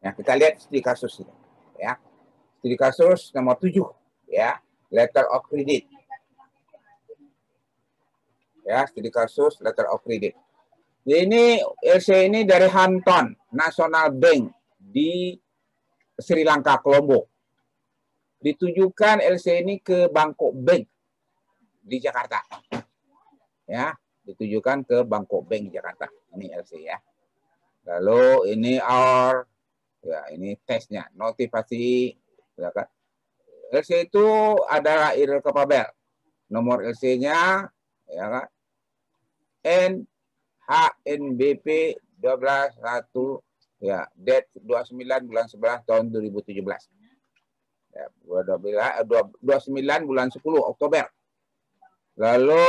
Ya, kita lihat studi kasus ini. Ya, studi kasus nomor 7. Ya, letter of credit. Ya, studi kasus letter of credit. Ini LC ini dari Hampton National Bank di Sri Lanka, Colombo. Ditujukan LC ini ke Bangkok Bank di Jakarta. Ya, ditujukan ke Bangkok Bank di Jakarta. Ini LC ya. Lalu ini our, ya ini tesnya, notifikasi. LC itu adalah irrecoverable. Nomor LC-nya ya kan, NHNBP 121 ya, date 29 bulan 11 tahun 2017. Ya, 29 bulan 10 Oktober. Lalu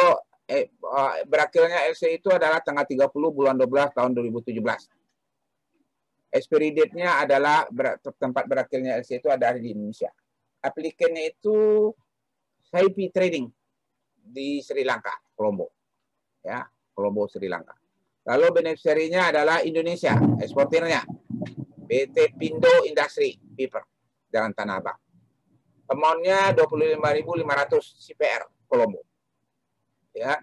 berakhirnya LC itu adalah tanggal 30 bulan 12 tahun 2017. Expiry date-nya adalah tempat berakhirnya LC itu ada di Indonesia. Aplikannya itu Saipi Trading di Sri Lanka, Colombo. Ya, Colombo, Sri Lanka. Lalu beneficiary-nya adalah Indonesia, eksportirnya PT Pindo Industri Paper, Jalan Tanah Abang. Amount-nya 25.500 CPR Colombo. Ya.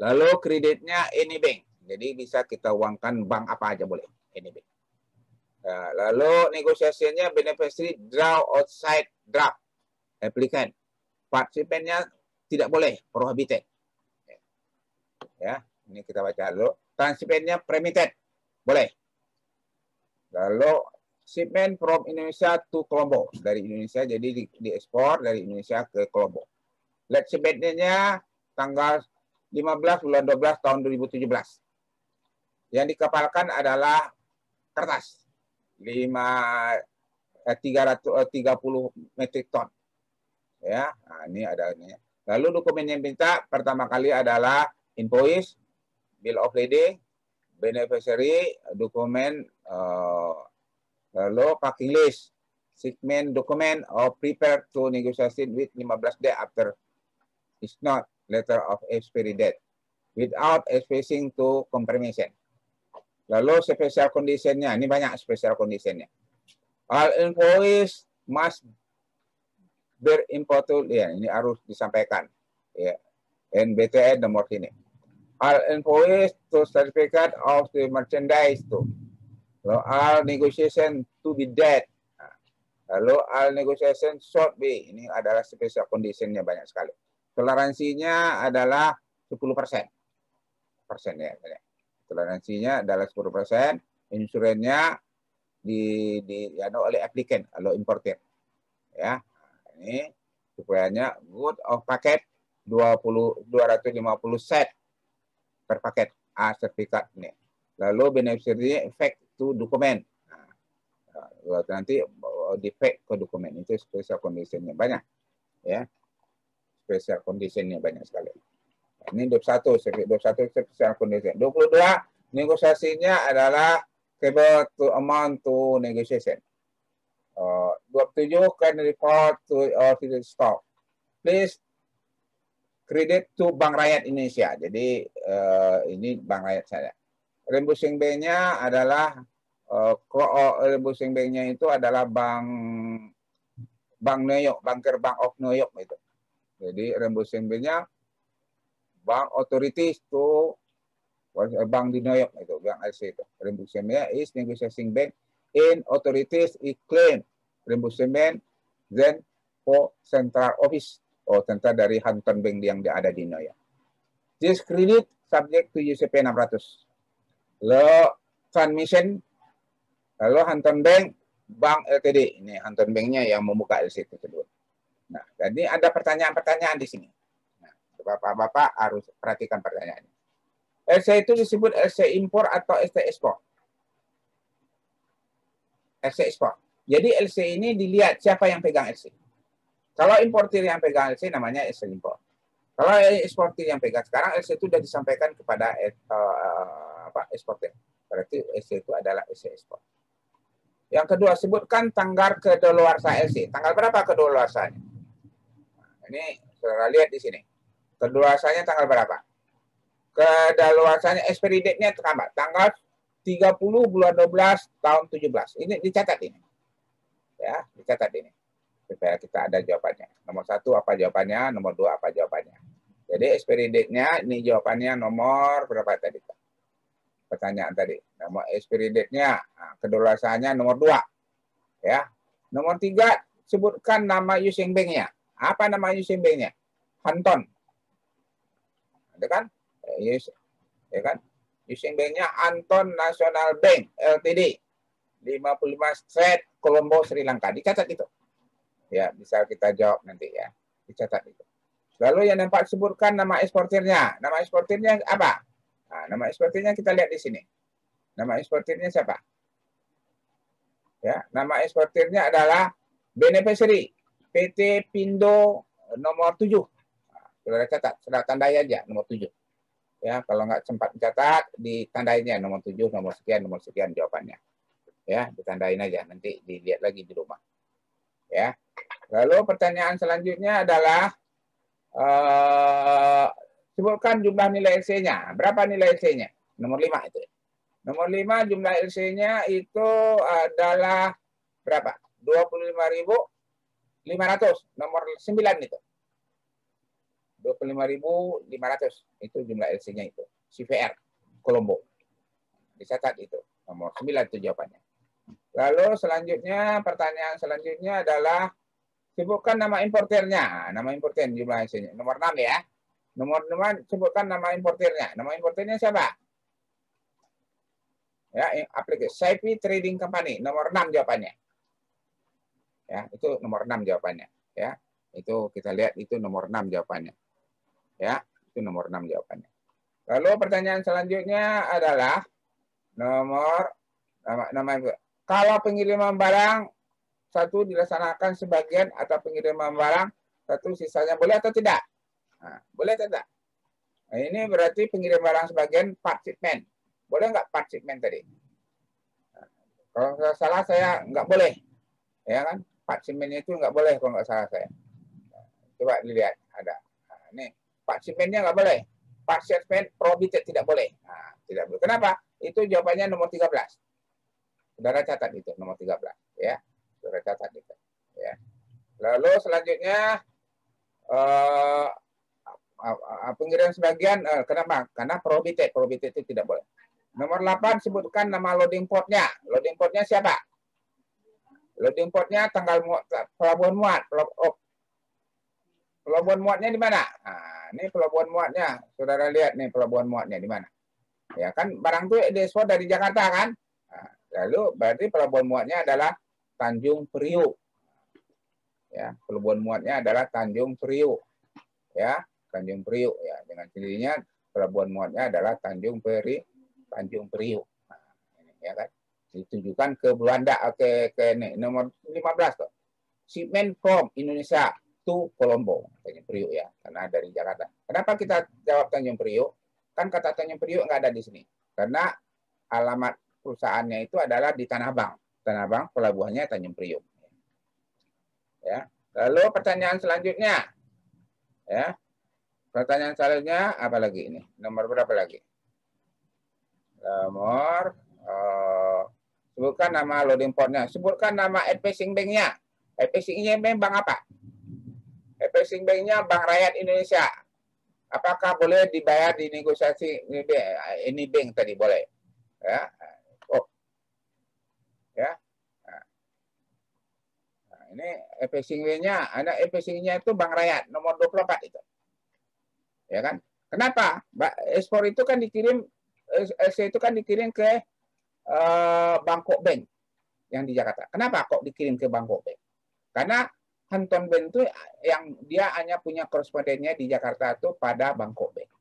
Lalu kreditnya any bank. Jadi bisa kita uangkan bank apa aja boleh, any bank. Ya, lalu negosiasinya beneficiary draw outside draft applicant. Participant-nya tidak boleh, prohibited. Ya, ini kita baca dulu. Transshipment-nya permitted, boleh. Lalu shipment from Indonesia to Colombo, dari Indonesia jadi diekspor dari Indonesia ke Colombo. Late shipment-nya tanggal 15 bulan 12 tahun 2017. Yang dikapalkan adalah kertas 330 metric ton. Ya, nah, ini ada ini. Lalu dokumen yang minta pertama kali adalah invoice, bill of lading, beneficiary, dokumen, lalu packing list, shipment document or prepare to negotiation with 15 day after is not letter of expiry date without expressing to confirmation. Lalu special conditionnya, ini banyak special conditionnya. All invoice must berimported, ya ini harus disampaikan. Ya, NBTN nomor ini. All invoice to certificate of the merchandise to. Lalu all negotiation to be dead. Lalu all negotiation short be. Ini adalah special conditionnya banyak sekali. Toleransinya adalah 10%. Ya. Toleransinya adalah 10%. Insuransinya oleh applicant, kalau importer. Ya. Ini supayanya good of paket 250 set per paket A sertifikat ini. Lalu beneficiary effect to dokumen. Nah, nanti defect ke dokumen itu special conditionnya banyak, ya. Special conditionnya banyak sekali. Ini 21 special condition. 22 negosiasinya adalah cable to amount to negotiation. 27 can report to stock. Please credit to Bank Rakyat Indonesia. Jadi ini Bank Rakyat saya. Reimbursing bank-nya adalah reimbursing bank-nya itu adalah Bank New York, Bank of New York itu. Jadi reimbursing bank-nya Bank Authorities to Bank di New York itu, Bank LC itu. Reimbursing bank is negotiating bank in authorities is claim reimbursement then for central office tentang dari Hampton Bank yang ada di New York. This credit subject to UCP 600. Lalu transmission, lalu Hampton Bank, Bank LTD. Ini Hampton Bank-nya yang membuka LC tersebut. Nah, jadi ada pertanyaan-pertanyaan di sini. Nah, Bapak-bapak harus perhatikan pertanyaan. LC itu disebut LC impor atau LC ekspor? LC ekspor. Jadi LC ini dilihat siapa yang pegang LC. Kalau importir yang pegang LC namanya LC impor. Kalau eksportir yang pegang sekarang LC itu sudah disampaikan kepada eksportir. Berarti LC itu adalah LC ekspor. Yang kedua, sebutkan tanggal kedaluarsa LC. Tanggal berapa kedaluarsanya? Ini saudara lihat di sini. Kedaluarsanya tanggal berapa? Kedaluarsanya expiry date-nya tanggal 30 bulan 12 tahun 17. Ini dicatat ini. Ya, dicatat ini. Supaya kita ada jawabannya. Nomor 1 apa jawabannya, nomor 2 apa jawabannya. Jadi expiry date-nya ini jawabannya nomor berapa tadi? Pertanyaan tadi. Nomor expiry date-nya, kedalawasaannya nomor 2. Ya. Nomor 3, sebutkan nama using bank-nya. Apa nama using bank-nya? Hanton. Ada kan? Ya kan? Using bank-nya Anton National Bank Ltd. 55 Street, Colombo, Sri Lanka. Dicatat itu. Ya, bisa kita jawab nanti ya. Dicatat itu. Lalu yang keempat, sebutkan nama eksportirnya. Nama eksportirnya apa? Nah, nama eksportirnya kita lihat di sini. Nama eksportirnya siapa? Ya, nama eksportirnya adalah beneficiary PT Pindo nomor 7. Nah, sudah catat, sudah tandai aja nomor 7. Ya, kalau nggak sempat mencatat, ditandainya nomor 7, nomor sekian jawabannya. Ya, ditandain aja, nanti dilihat lagi di rumah. Ya. Lalu pertanyaan selanjutnya adalah sebutkan jumlah nilai LC-nya. Berapa nilai LC-nya? Nomor 5 itu. Nomor 5 jumlah LC-nya itu adalah berapa? 25.500. Nomor 9 itu. 25.500 itu jumlah LC-nya itu. CVR Colombo. Dicatat itu. Nomor 9 itu jawabannya. Lalu selanjutnya, pertanyaan selanjutnya adalah sebutkan nama importernya. Nama importer jumlah LC-nya. Nomor 6 ya. Nomor 6 sebutkan nama importernya. Nama importernya siapa? Ya, aplikasi Saipi Trading Company. Nomor 6 jawabannya. Ya, itu nomor 6 jawabannya. Ya, itu kita lihat itu nomor 6 jawabannya. Ya, itu nomor 6 jawabannya. Lalu pertanyaan selanjutnya adalah nomor nama kalau pengiriman barang satu dilaksanakan sebagian atau pengiriman barang satu sisanya boleh atau tidak? Nah, boleh atau tidak? Nah, ini berarti pengirim barang sebagian part shipment. Boleh nggak part shipment tadi? Nah, kalau salah saya nggak boleh. Ya kan? Part shipment itu nggak boleh kalau nggak salah saya. Nah, coba dilihat ada. Nah, ini part shipment-nya nggak boleh. Part shipment prohibited tidak boleh. Nah, tidak boleh. Kenapa? Itu jawabannya nomor 13. Saudara catat itu nomor 13 ya. Saudara catat itu ya. Lalu selanjutnya pengiriman sebagian kenapa? Karena prohibited itu tidak boleh. Nomor 8 sebutkan nama loading portnya. Loading portnya siapa? Loading portnya tanggal pelabuhan muat. Pelabuhan muatnya di mana? Nah, ini pelabuhan muatnya. Saudara lihat nih pelabuhan muatnya di mana? Ya kan barang itu diekspor dari Jakarta kan? Nah, lalu berarti pelabuhan muatnya adalah Tanjung Priuk. Ya, pelabuhan muatnya adalah Tanjung Priuk. Ya, Tanjung Priuk ya. Dengan sendirinya pelabuhan muatnya adalah Tanjung Priuk. Nah, ini ya kan. Ditujukan ke Belanda ke ini, nomor 15 tuh. Shipment from Indonesia to Colombo, Tanjung Priuk ya, karena dari Jakarta. Kenapa kita jawab Tanjung Priuk? Kan kata Tanjung Priuk nggak ada di sini. Karena alamat perusahaannya itu adalah di Tanah Abang. Tanah Abang pelabuhannya Tanjung Priuk. Ya. Lalu pertanyaan selanjutnya. Ya. Pertanyaan selanjutnya apa lagi ini? Nomor berapa lagi? Nomor sebutkan nama loading portnya. Sebutkan nama advising bank-nya. Advising bank bank apa? Advising bank-nya Bank Rakyat Indonesia. Apakah boleh dibayar di negosiasi ini bank tadi boleh? Ya. Oh. Ya. Nah, ini advising bank-nya, ada advising bank-nya itu Bank Rakyat nomor 24 itu. Ya kan? Kenapa? Ekspor itu kan dikirim LC itu kan dikirim ke Bangkok Bank yang di Jakarta. Kenapa kok dikirim ke Bangkok Bank? Karena Hanton Bank itu yang dia hanya punya korespondennya di Jakarta itu pada Bangkok Bank.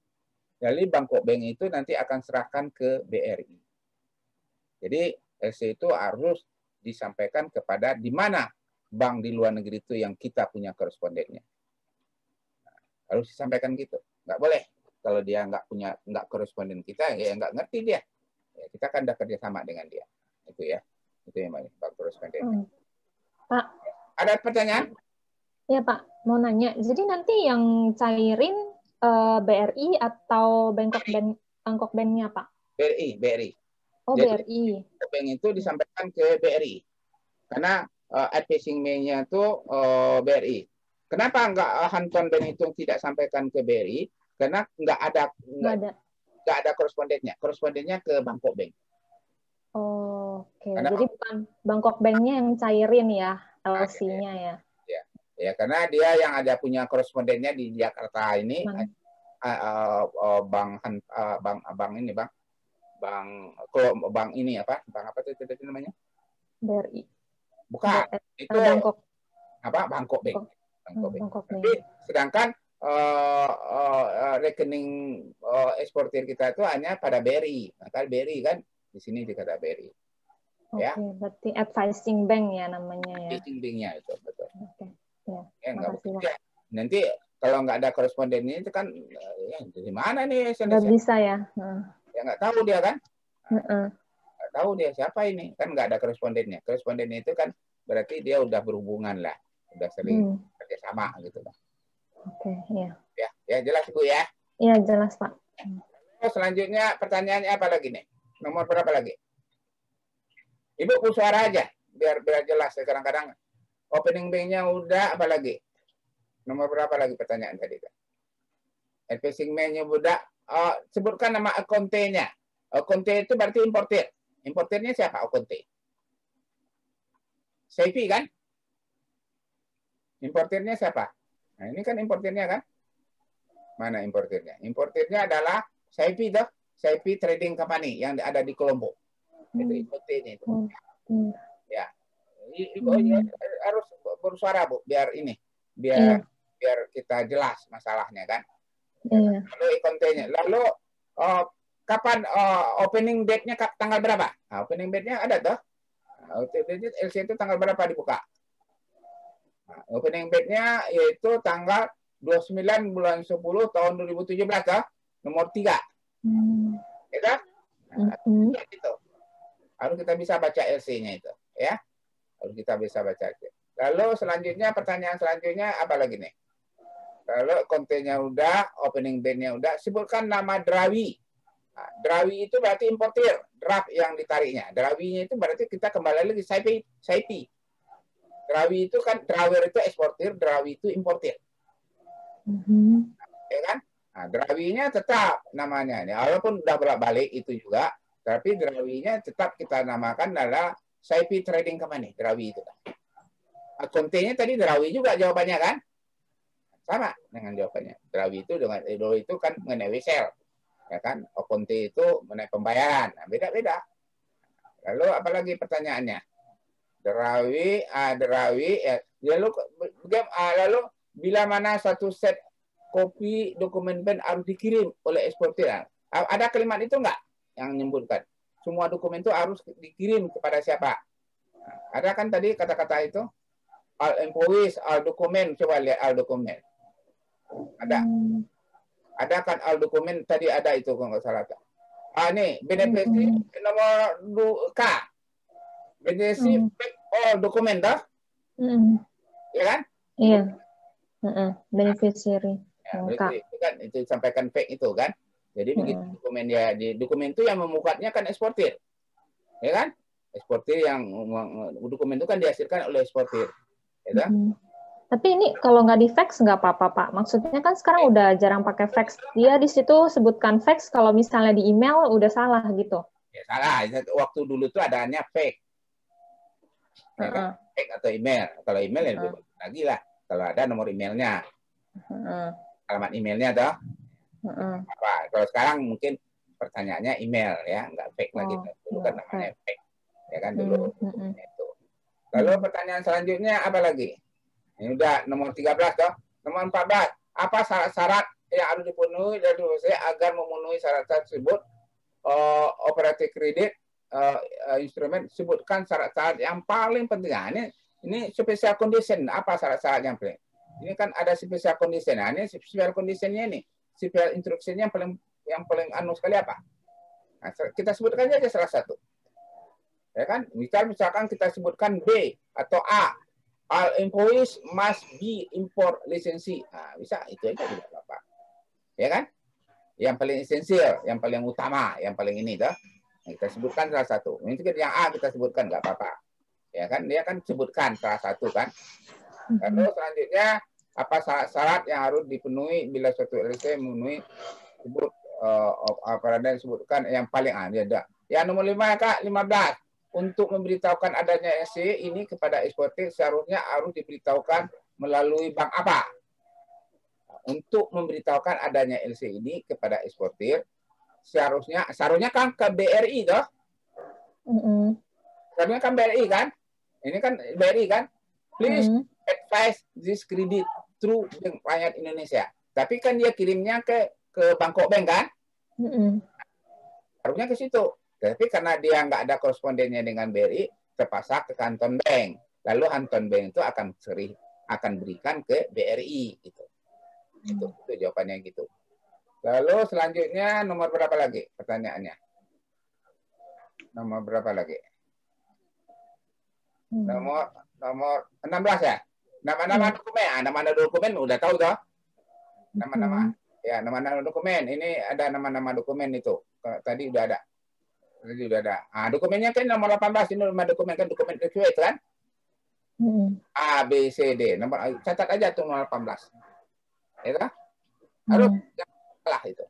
Jadi Bangkok Bank itu nanti akan serahkan ke BRI. Jadi LC itu harus disampaikan kepada di mana bank di luar negeri itu yang kita punya korespondennya. Nah, harus disampaikan gitu. Nggak boleh kalau dia nggak koresponden kita ya nggak ngerti dia. Ya, kita kan udah kerjasama dengan dia. Itu ya. Itu yang banyak Pak koresponden. Pak. Ada pertanyaan? Ya Pak, mau nanya. Jadi nanti yang cairin BRI atau Bangkok Bank-nya Pak? BRI. Oh, Jadi BRI. bank itu disampaikan ke BRI. Karena advising May-nya itu BRI. Kenapa nggak Hanton Bank itu tidak sampaikan ke BRI? Karena nggak ada korespondennya. Korespondennya ke Bangkok Bank. Oh, oke. Karena, jadi bukan Bangkok Bank-nya yang cairin ya LC-nya ya. Ya, karena dia yang ada punya korespondennya di Jakarta ini, bank ini apa? Bank apa itu namanya? BRI. Bukan. Itu Bangkok. Apa? Bangkok Bank. Bangkok Bank. Tapi sedangkan rekening eksportir kita itu hanya pada BRI. Maka BRI kan di sini dikata BRI. Oke, berarti advising bank ya namanya ya. Advising banknya itu betul. Oke. Ya, ya, nanti kalau nggak ada korespondennya itu kan dari mana nih? Nggak bisa ya. Ya nggak tahu dia kan. Nggak tahu dia siapa ini, kan nggak ada korespondennya. Korespondennya itu kan berarti dia udah berhubungan lah, udah sering kerjasama gitu kan. Oke, iya. Ya jelas Bu ya. Iya jelas Pak. Selanjutnya pertanyaannya apa lagi nih? Nomor berapa lagi? Ibu suara aja biar jelas. Kadang-kadang opening bank-nya udah, apa lagi? Nomor berapa lagi pertanyaan tadi? Advising May-nya udah. Sebutkan nama akuntennya. Akunte itu berarti importir. Importirnya siapa akunte? Saifi kan? Importirnya siapa? Nah, ini kan importirnya kan? Mana importirnya? Importirnya adalah Saifi toh. Saifi Trading Company yang ada di Kolombo. Itu importirnya itu. Ya. Ibu harus bersuara Bu, biar ini. Biar kita jelas masalahnya kan. Lalu akuntennya. Lalu kapan opening date-nya tanggal berapa? Nah, opening date-nya ada toh? LC itu tanggal berapa dibuka? Nah, opening date-nya yaitu tanggal 29 bulan 10 tahun 2017 toh? Nomor 3. Ya kan? Nah, itu. Harus kita bisa baca LC-nya itu, ya. Harus kita bisa baca. Lalu selanjutnya pertanyaan selanjutnya apa lagi nih? Kalau kontennya udah, opening date-nya udah, sebutkan nama Drawi. Nah, Drawi itu berarti importir, draft yang ditariknya. Drawinya itu berarti kita kembali lagi Saipi. Drawi itu kan, drawer itu eksportir, Drawi itu importir. Ya kan? Nah, Drawinya tetap namanya. Walaupun udah bolak-balik itu juga, tapi Drawinya tetap kita namakan adalah Saipi Trading Company. Drawi itu. Akuntennya tadi Drawi juga jawabannya kan? Sama dengan jawabannya. Drawi itu kan mengenai wesel. Ya kan, akunte itu mengenai pembayaran, nah, beda-beda. Lalu apalagi pertanyaannya? Drawi, ya. Lalu bila mana satu set kopi dokumen pen harus dikirim oleh eksportir? Ada kalimat itu enggak yang menyebutkan semua dokumen itu harus dikirim kepada siapa? Nah, ada kan tadi kata-kata itu? All employees, all dokumen, coba lihat all dokumen. Ada kan all dokumen tadi ada itu kalau nggak salah. Ini beneficiary nomor K. Beneficiary all dokumen dah. Ya kan? Iya. Beneficiary. Itu kan itu disampaikan fake itu kan. Jadi begitu dokumen dia di dokumen itu yang memukatnya kan eksportir. Ya kan? Eksportir yang dokumen itu kan dihasilkan oleh eksportir. Ya kan? Tapi ini kalau nggak di fax nggak apa-apa Pak. Maksudnya kan sekarang udah jarang pakai fax. Dia di situ sebutkan fax, kalau misalnya di email udah salah gitu. Ya salah. Waktu dulu tuh adanya fake. Ya kan? Fake atau email. Kalau email ya lebih bagus lagi lah. Kalau ada nomor emailnya. Alamat emailnya toh. Kalau sekarang mungkin pertanyaannya email ya, nggak fake lagi. Dulu kan namanya fake. Ya kan dulu. Itu. Lalu pertanyaan selanjutnya apa lagi? Ini udah nomor 13 toh. Nomor 14. Apa syarat-syarat yang harus dipenuhi dari agar memenuhi syarat tersebut? Operatif kredit, instrumen, sebutkan syarat-syarat yang paling penting. Nah, ini special condition. Apa syarat-syarat yang penting? Ini kan ada special condition. Nah, ini special conditionnya ini. Special instructionnya yang paling sekali apa? Nah, kita sebutkan aja salah satu. Ya kan? Misalkan kita sebutkan B atau A. All employees must be import lisensi. Nah, bisa itu aja tidak apa-apa. Ya kan? Yang paling esensial, yang paling utama, yang paling ini dah. Kita sebutkan salah satu. Mungkin yang A kita sebutkan nggak apa-apa. Ya kan, dia kan sebutkan salah satu kan. Lalu selanjutnya apa syarat-syarat yang harus dipenuhi bila suatu LC memenuhi sebut apa dan sebutkan yang paling ada. Yang nomor 5 Kak, 15. Untuk memberitahukan adanya LC ini kepada eksportir seharusnya harus diberitahukan melalui bank apa? Untuk memberitahukan adanya LC ini kepada eksportir seharusnya kan ke BRI toh? Seharusnya kan BRI kan? Ini kan BRI kan? Please advise this credit through Bank Rakyat Indonesia. Tapi kan dia kirimnya ke Bangkok Bank kan? Harusnya ke situ. Tapi karena dia nggak ada korespondennya dengan BRI, terpaksa ke Canton Bank. Lalu Canton Bank itu akan berikan ke BRI gitu. Itu jawabannya gitu. Lalu selanjutnya nomor berapa lagi pertanyaannya? Nomor berapa lagi? Nomor 16 ya. Nama-nama dokumen. Nama-nama dokumen udah tahu toh? Nama-nama. Ya, nama-nama dokumen. Ini ada nama-nama dokumen itu. Tadi udah ada. Dokumennya kan nomor 18 ini nama dokumen kan dokumen sesuai kan? A, B, C, D. Nomor catat aja tuh nomor 18. Ya kan? Harus salah itu.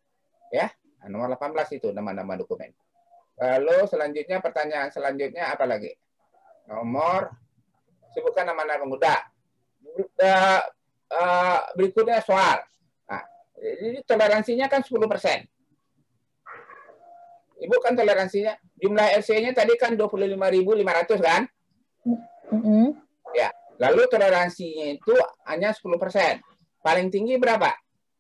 Ya. Nomor 18 itu nama-nama dokumen. Lalu selanjutnya pertanyaan selanjutnya apa lagi? Nomor sebutkan nama-nama pemuda. Berikutnya soal. Nah, ini toleransinya kan 10%. Ibu kan toleransinya jumlah RC-nya tadi kan 25.500 kan? Ya. Lalu toleransinya itu hanya 10%. Paling tinggi berapa?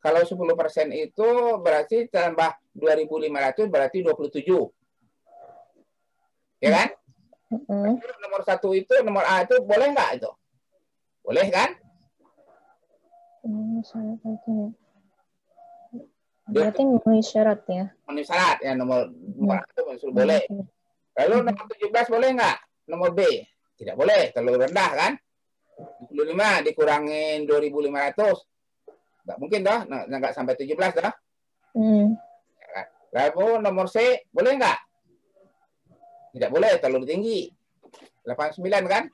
Kalau 10% itu berarti tambah 2.500 berarti 27. Ya kan? Nomor 1 itu, nomor A itu boleh nggak itu? Boleh kan? Berarti memenuhi syarat ya? Memenuhi syarat ya nomor itu boleh. Lalu nomor 17 boleh nggak? Nomor B tidak boleh, terlalu rendah kan? 25 dikurangin 2.500 nggak mungkin dah, nggak sampai 17 dah. Lalu nomor C boleh nggak? Tidak boleh, terlalu tinggi. 89 kan?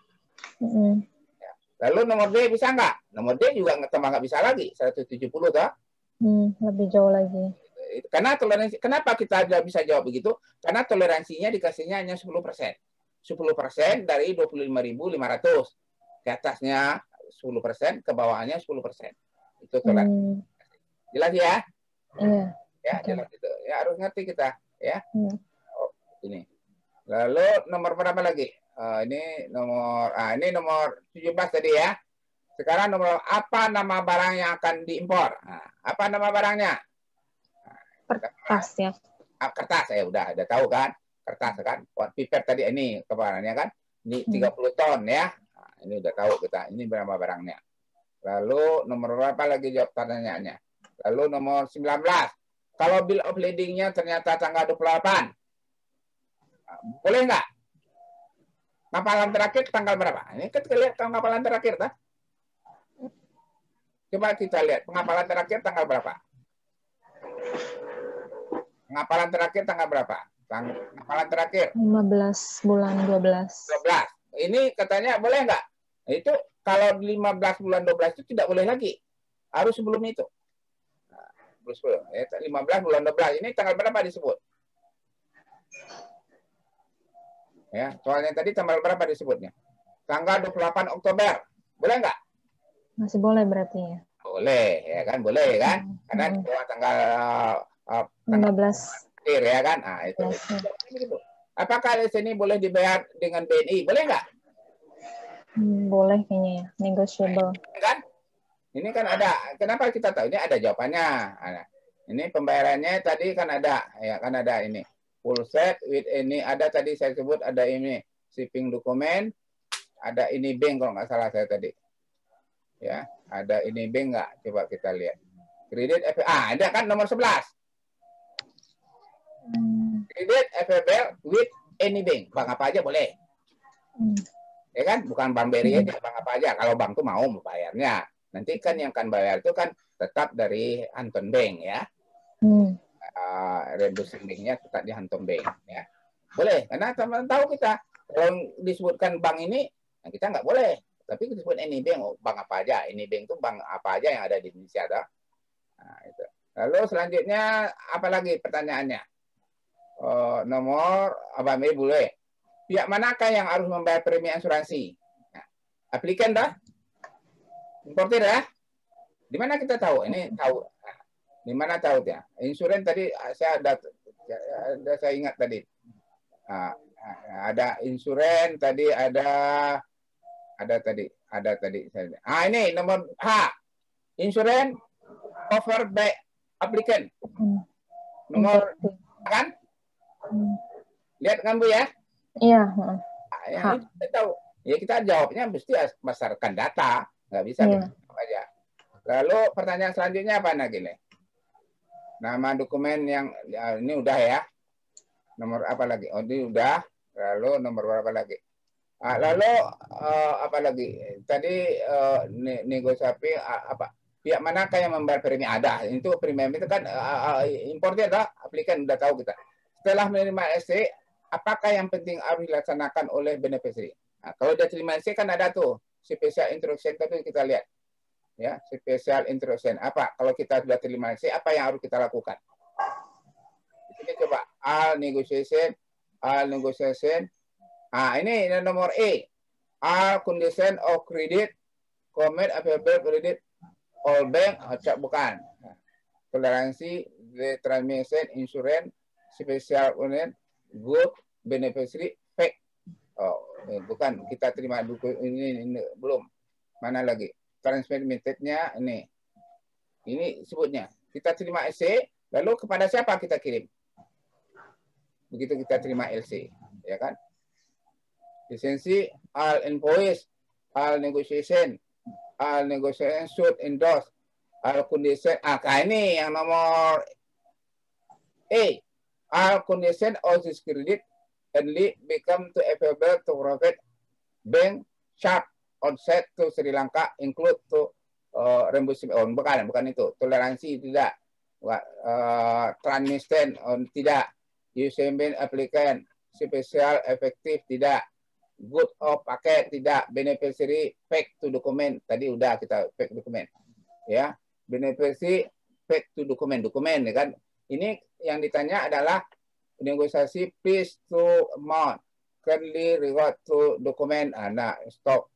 Lalu nomor D bisa nggak? Nomor D juga nggak bisa lagi, 170 toh. Lebih jauh lagi. Karena toleransi, kenapa kita bisa jawab begitu? Karena toleransinya dikasihnya hanya 10%. 10% dari 25.500. Ke atasnya 10%, ke bawahnya 10%. Itu toleransi. Jelas ya? Iya. Ya, jelas itu. Ya, harus ngerti kita. Ya. Oh, ini. Lalu nomor berapa lagi? Ini nomor 17 tadi ya. Sekarang nomor apa nama barang yang akan diimpor? Apa nama barangnya? Kertas ya. Kertas ya udah tahu kan? Kertas kan. Pipet tadi ini kebarannya kan? Ini 30 ton ya. Ini udah tahu kita. Ini berapa barangnya? Lalu nomor berapa lagi jawab pertanyaannya? Lalu nomor 19. Kalau bill of lading-nya ternyata tanggal 28. Boleh nggak? Pengapalan terakhir tanggal berapa? Ini kita lihat pengapalan terakhir, tak? Coba kita lihat pengapalan terakhir tanggal berapa? Pengapalan terakhir tanggal berapa? Pengapalan terakhir? 15 bulan 12. 12. Ini katanya boleh nggak? Itu kalau 15 bulan 12 itu tidak boleh lagi. Harus sebelum itu. 15 bulan 12. Ini tanggal berapa disebut? Ya, soalnya tadi tanggal berapa disebutnya? Tanggal 28 Oktober. Boleh nggak? Masih boleh berarti ya? Boleh, ya kan? Boleh kan? Karena di bawah tanggal 15. akhir ya kan? Nah, itu. Apakah di sini boleh dibayar dengan BNI? Boleh nggak? Boleh kayaknya ya. Negotiable. Kan? Ini kan ada. Kenapa kita tahu? Ini ada jawabannya. Ini pembayarannya tadi kan ada. Ya kan ada ini. Full set with ini ada tadi saya sebut ada ini shipping dokumen, ada ini bank kalau nggak salah saya tadi. Ya, ada ini bank nggak? Coba kita lihat. Kredit ada kan nomor 11. Kredit FBL with any bank. Bank apa aja boleh. Ya kan? Bukan bank BRI aja, bank apa aja. Kalau bank tuh mau membayarnya. Nanti kan yang akan bayar itu kan tetap dari Anton Bank ya. Reducing bank-nya tetap di Anton Bank ya. Boleh, karena teman tahu kita kalau disebutkan bank ini, nah kita nggak boleh. Tapi disebut ini bank, oh, bank apa aja? Ini bank itu bank apa aja yang ada di Indonesia. Nah, itu. Lalu selanjutnya apa lagi pertanyaannya? Nomor apa boleh? Pihak manakah yang harus membayar premi asuransi? Nah, aplikan dah, importer dah. Di mana kita tahu? Ini tahu. Nah, di mana tahu ya? Insurans tadi saya saya ingat tadi. Nah, ada insurans tadi ada tadi. Ini nomor H. Insurans offer by applicant. Nomor kan? Lihat kan Bu ya? Iya. Ya, kita tahu. Ya kita jawabnya mesti berdasarkan data, nggak bisa aja. Lalu pertanyaan selanjutnya apa lagi nih? Nama dokumen yang ya, ini udah ya. Nomor apa lagi? Oh ini udah. Lalu nomor berapa lagi? Lalu apa lagi? Tadi negosiasi apa? Pihak manakah yang membayar premi? Ada. Itu premium itu kan importer dah, aplikan udah tahu kita. Setelah menerima SC, apakah yang penting harus dilaksanakan oleh beneficiary? Nah, kalau dia terima SC kan ada tuh special instruction itu kita lihat. Ya, special instruction. Apa? Kalau kita sudah terima SC, apa yang harus kita lakukan? Di sini coba all negotiation. Ini nomor E. All condition of credit, commit available credit, all bank, bukan. Toleransi, the transmission, insurance, special unit, good, beneficiary, fake. Oh, bukan. Kita terima ini belum. Mana lagi? Transmitted-nya ini. Ini sebutnya. Kita terima SC, lalu kepada siapa kita kirim? Begitu kita terima LC, ya kan? Lisensi, all invoice, all negotiation should endorse, all condition. Ini yang nomor A. All condition of this credit only become to available to provide bank sharp onset to Sri Lanka include to reimbursement. Bukan itu. Toleransi tidak. Transmission tidak. Using applicant special efektif tidak. Good of paket tidak. Beneficiary fake to dokumen. Tadi udah kita fake dokumen. Ya. Beneficiary fake to dokumen ya kan. Ini yang ditanya adalah negosiasi please to amount currently regard to dokumen stock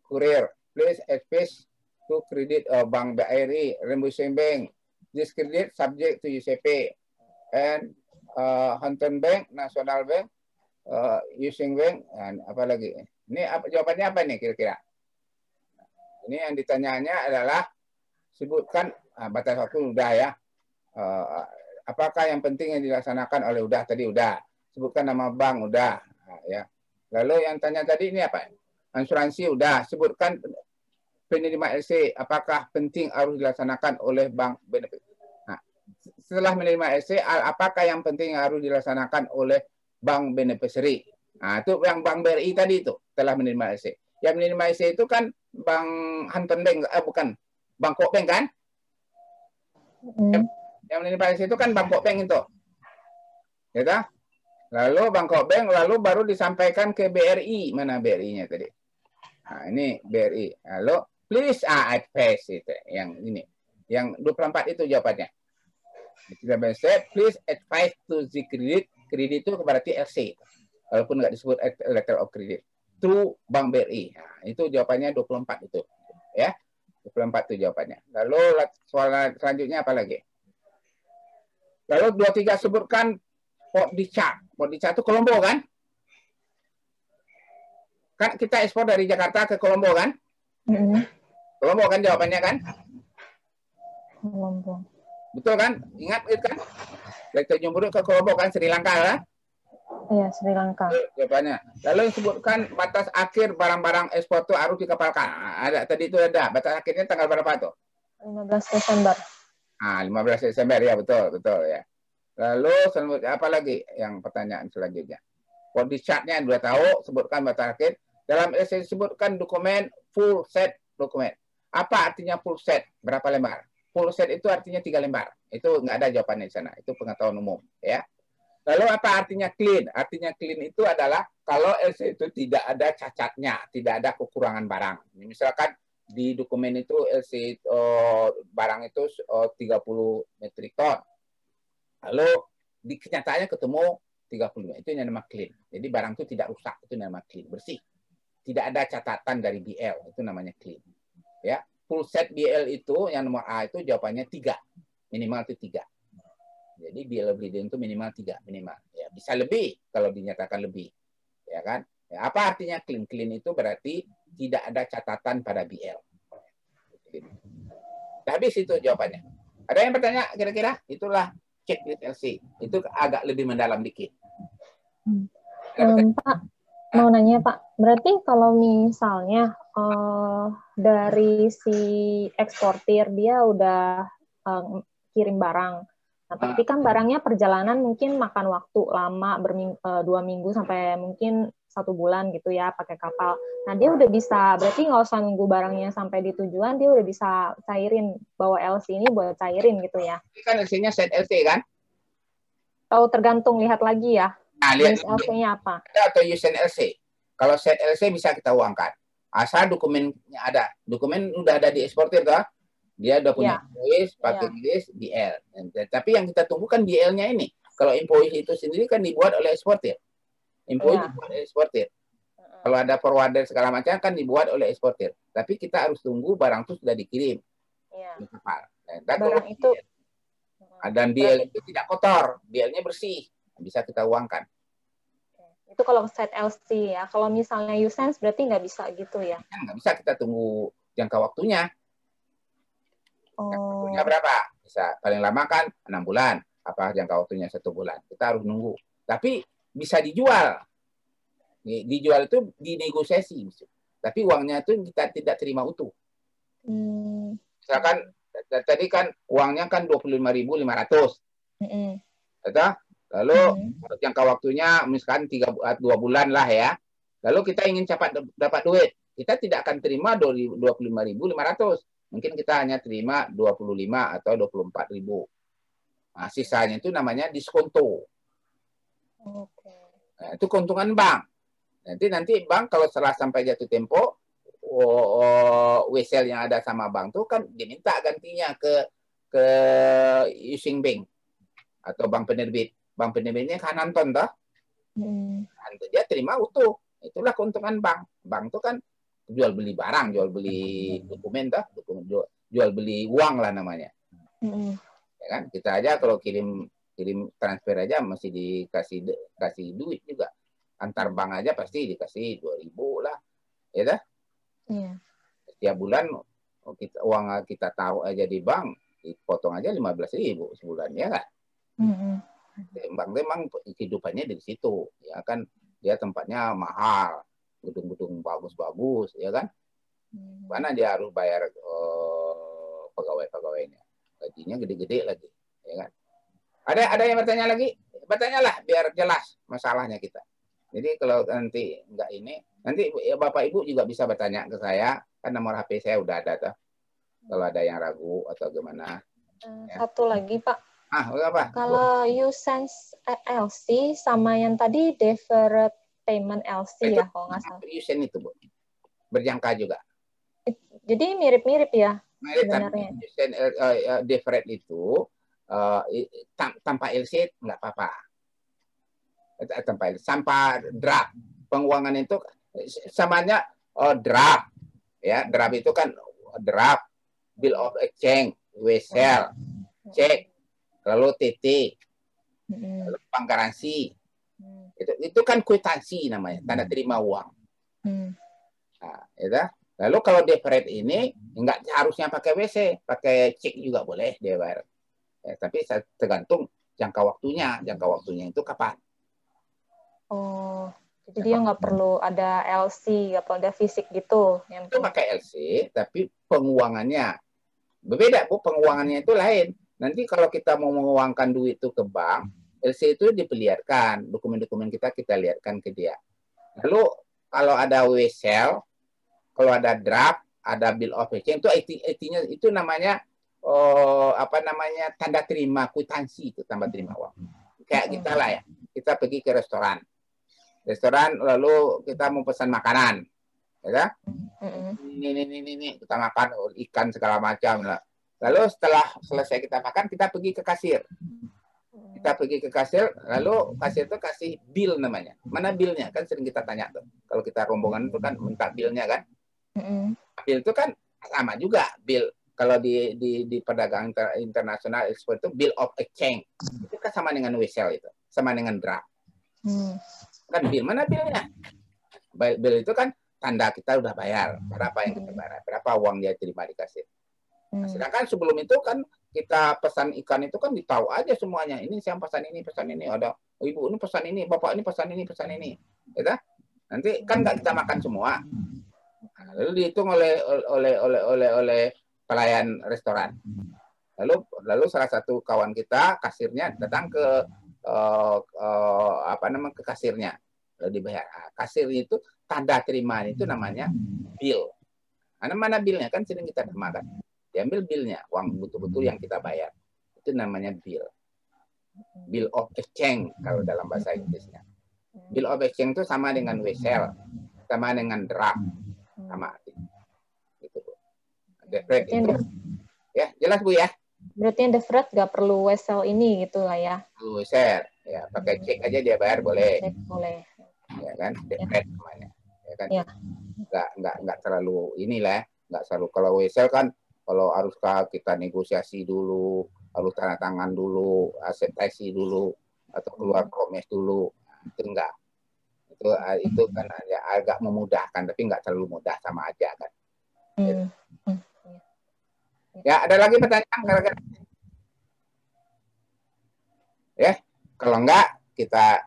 courier please space to credit Bank BRI reimbursement bank this credit subject to UCP and Hunton Bank National Bank using bank dan apa lagi ini jawabannya apa nih kira-kira ini yang ditanyanya adalah sebutkan batas waktu udah ya apakah yang penting yang dilaksanakan oleh tadi udah sebutkan nama bank udah ya lalu yang tanya tadi ini apa asuransi udah sebutkan penerima LC apakah penting harus dilaksanakan oleh bank benefit. Nah, setelah menerima LC apakah yang penting harus dilaksanakan oleh bank beneficiary. Nah itu yang bank BRI tadi itu setelah menerima LC. Yang menerima LC itu kan bank Hunton Bank bukan Bangkok Bank kan? Yang menerima LC itu kan Bangkok Bank itu. Ya, lalu Bangkok Bank lalu baru disampaikan ke BRI. Mana BRI-nya tadi? Nah, ini BRI. Lalu please advise itu yang ini. Yang 24 itu jawabannya. Kita bahasa please advise to the credit. Kredit itu berarti LC. Walaupun nggak disebut letter of credit. To Bank BRI. Nah, itu jawabannya 24 itu. Ya. 24 itu jawabannya. Lalu soal selanjutnya apa lagi? Lalu 23 sebutkan port discharge. Port discharge itu Kolombo kan? Kan kita ekspor dari Jakarta ke Kolombo kan? Kolombo kan jawabannya kan? Kolombo. Betul kan? Ingat itu kan? Kita nyumbur ke Kolombo kan Sri Lanka kan? Iya, Sri Lanka. Jawabannya. Lalu disebutkan batas akhir barang-barang ekspor itu harus dikapalkan. Ada tadi itu ada. Batas akhirnya tanggal berapa tuh? 15 Desember. 15 Desember ya betul ya. Lalu selanjutnya apa lagi yang pertanyaan selanjutnya? Port discharge-nya 2 tahun sebutkan batas akhir. Dalam essay disebutkan dokumen full set dokumen. Apa artinya full set? Berapa lembar? Full set itu artinya 3 lembar. Itu nggak ada jawabannya di sana. Itu pengetahuan umum ya. Lalu apa artinya clean? Artinya clean itu adalah kalau LC itu tidak ada cacatnya, tidak ada kekurangan barang. Misalkan di dokumen itu LC barang itu 30 metrik ton. Lalu di kenyataannya ketemu 35, itu yang nama clean. Jadi barang itu tidak rusak, itu nama clean, bersih. Tidak ada catatan dari BL, itu namanya clean. Ya, full set BL itu yang nomor A itu jawabannya 3. Minimal itu 3. Jadi BL bleeding itu minimal 3, minimal. Ya, bisa lebih kalau dinyatakan lebih. Ya kan? Ya, apa artinya clean? Clean itu berarti tidak ada catatan pada BL. Habis itu jawabannya. Ada yang bertanya kira-kira? Itulah checklist LC. Itu agak lebih mendalam dikit. Pak, mau nanya Pak, berarti kalau misalnya dari si eksportir dia udah kirim barang, nah, tapi kan barangnya perjalanan mungkin makan waktu lama, 2 minggu sampai mungkin 1 bulan gitu ya pakai kapal. Nah dia udah bisa, berarti nggak usah nunggu barangnya sampai di tujuan, dia udah bisa cairin, bawa LC ini buat cairin gitu ya. Ini kan LC-nya set LC kan? Atau tergantung, lihat lagi ya. Nah, lihat LC-nya apa? Atau usen LC. Kalau set LC bisa kita uangkan. Asal dokumennya ada. Dokumen udah ada di eksportir toh. Dia udah punya invoice, pakai list, BL. Tapi yang kita tunggu kan BL-nya ini. Kalau invoice itu sendiri kan dibuat oleh eksportir. Invoice dibuat oleh eksportir. Kalau ada forwarder segala macam kan dibuat oleh eksportir. Tapi kita harus tunggu barang itu sudah dikirim. Di kapal. Barang itu. Dan BL itu tidak kotor. BL-nya bersih. Bisa kita uangkan. Itu kalau set LC ya. Kalau misalnya Usense berarti nggak bisa gitu ya? Nggak bisa, kita tunggu jangka waktunya. Waktunya berapa? Bisa paling lama kan 6 bulan. Apa jangka waktunya 1 bulan. Kita harus nunggu. Tapi bisa dijual. Dijual itu dinegosiasi. Tapi uangnya itu kita tidak terima utuh. Misalkan tadi kan uangnya kan 25.500. Lalu jangka waktunya misalkan 2 bulan lah ya. Lalu kita ingin cepat dapat duit. Kita tidak akan terima 25.500. Mungkin kita hanya terima 25 atau 24.000. Nah, sisanya itu namanya diskonto. Nah, itu keuntungan bank. Nanti bank kalau setelah sampai jatuh tempo, wesel yang ada sama bank tuh kan diminta gantinya ke using bank atau bank penerbit. Bank penerbitnya kan nonton toh. Dia terima utuh. Itulah keuntungan bank. Bank itu kan jual beli barang, jual beli dokumen toh, jual beli uang lah namanya. Ya kan? Kita aja kalau kirim transfer aja masih kasih duit juga. Antar bank aja pasti dikasih 2.000 lah. Ya dah? Setiap bulan uang kita taruh aja di bank, dipotong aja 15.000 sebulan, ya kan? Bank memang kehidupannya dari situ, ya kan? Dia tempatnya mahal, gedung-gedung bagus-bagus, ya kan? Mana dia harus bayar pegawai-pegawainya, gajinya gede-gede lagi, ya kan? Ada yang bertanya lagi? Bertanyalah biar jelas masalahnya kita. Jadi kalau nanti enggak ini, nanti Bapak Ibu juga bisa bertanya ke saya, kan nomor HP saya udah ada tuh. Kalau ada yang ragu atau gimana. Satu lagi Pak. Apa? Kalau Usense LC sama yang tadi deferred payment LC itu, ya kalau nggak salah. Usense itu Bu, berjangka juga. Jadi mirip-mirip ya Mirip, sebenarnya. Deferred itu tanpa LC nggak apa-apa. Tanpa draft penguangan itu samanya draft ya, draft itu kan draft, bill of exchange, wesel, cek, lalu TT, lalu bank garansi, itu kan kwitansi namanya, tanda terima uang. Nah, ya, lalu kalau deferred ini nggak harusnya pakai WC, pakai cek juga boleh dia bayar. Ya, tapi tergantung jangka waktunya itu kapan. Oh, jadi dia nggak perlu ada LC, nggak perlu ada fisik gitu. Itu pakai LC, tapi penguangannya berbeda, Bu. Penguangannya itu lain. Nanti kalau kita mau menguangkan duit itu ke bank, LC itu diperlihatkan. Dokumen-dokumen kita lihatkan ke dia. Lalu kalau ada wesel, kalau ada draft, ada bill of exchange, itu namanya tanda terima kwitansi, itu tanda terima uang. Kayak kita lah ya. kita pergi ke restoran. Restoran lalu kita mau pesan makanan. Ya. Ini kita makan ikan segala macam lah. Lalu setelah selesai kita makan, kita pergi ke kasir. Kita pergi ke kasir, lalu kasir itu kasih bill namanya. Mana billnya? Kan sering kita tanya tuh. Kalau kita rombongan itu kan minta billnya kan. Bill itu kan sama juga bill. Kalau di perdagangan internasional ekspor itu bill of exchange. Itu kan sama dengan wesel itu. Sama dengan draft. Kan bill, mana billnya? Bill itu kan tanda kita udah bayar. Berapa yang kita bayar. Berapa uang dia terima di kasir. Nah, sedangkan sebelum itu kan kita pesan ikan itu kan ditahu aja semuanya. Ini siapa pesan ini. Ada ibu ini pesan ini, bapak ini pesan ini. Gitu? Nanti kan nggak kita makan semua. Nah, lalu dihitung oleh pelayan restoran. Lalu salah satu kawan kita kasirnya datang ke ke kasirnya. Lalu dibayar. Kasir itu tanda terima itu namanya bill. Mana billnya kan sering kita terima kan. Diambil billnya, uang betul-betul yang kita bayar. Itu namanya bill. Bill of exchange kalau dalam bahasa Inggrisnya. Bill of exchange itu sama dengan wesel, sama dengan draft, sama artinya. Gitu, Bu. Defrate itu, ya jelas Bu ya. Berarti yang defrate nggak perlu wesel ini gitu lah ya. Wesel, ya pakai cek aja dia bayar boleh. Cek boleh. Ya kan, defrate namanya. Ya kan. Ya. Nggak terlalu inilah, nggak selalu. Kalau wesel kan kalau haruskah kita negosiasi dulu, harus tanda tangan dulu, akseptasi dulu, atau keluar promes dulu, itu enggak. Itu kan ya, agak memudahkan, tapi enggak terlalu mudah, sama aja kan. Ya, ada lagi pertanyaan? Ya, kalau enggak kita